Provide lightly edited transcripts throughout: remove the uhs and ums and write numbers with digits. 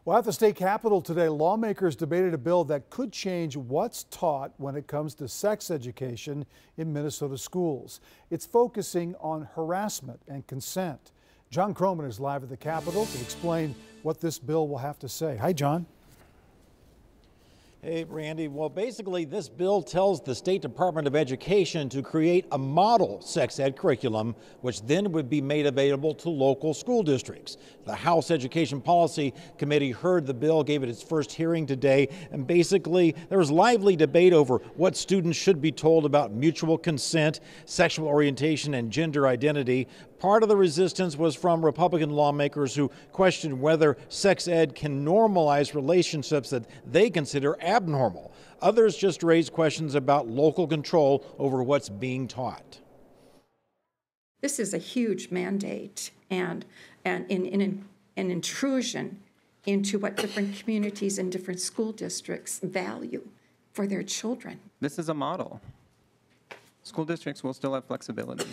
Well, at the state capitol today, lawmakers debated a bill that could change what's taught when it comes to sex education in Minnesota schools. It's focusing on harassment and consent. John Croman is live at the Capitol to explain what this bill will have to say. Hi, John. Hey, Randy. Well, basically, this bill tells the State Department of Education to create a model sex ed curriculum, which then would be made available to local school districts. The House Education Policy Committee heard the bill, gave it its first hearing today, and basically there was lively debate over what students should be told about mutual consent, sexual orientation, and gender identity. Part of the resistance was from Republican lawmakers who questioned whether sex ed can normalize relationships that they consider abnormal. Others just raised questions about local control over what's being taught. This is a huge mandate and an intrusion into what different communities and different school districts value for their children. This is a model. School districts will still have flexibility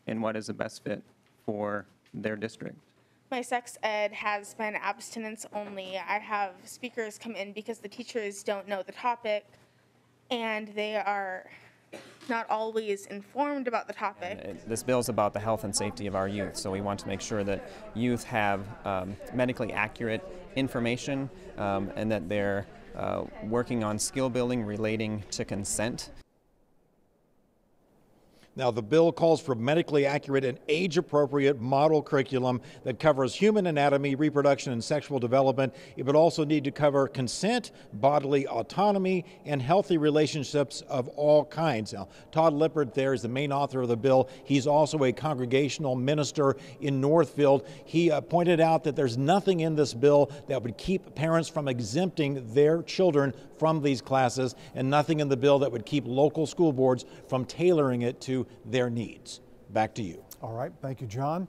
in what is the best fit for their district. My sex ed has been abstinence only. I have speakers come in because the teachers don't know the topic and they are not always informed about the topic. This bill is about the health and safety of our youth, so we want to make sure that youth have medically accurate information and that they're working on skill building relating to consent. Now, the bill calls for medically accurate and age-appropriate model curriculum that covers human anatomy, reproduction, and sexual development. It would also need to cover consent, bodily autonomy, and healthy relationships of all kinds. Now, Todd Lippert there is the main author of the bill. He's also a congregational minister in Northfield. He pointed out that there's nothing in this bill that would keep parents from exempting their children from these classes, and nothing in the bill that would keep local school boards from tailoring it to their needs. Back to you. All right. Thank you, John.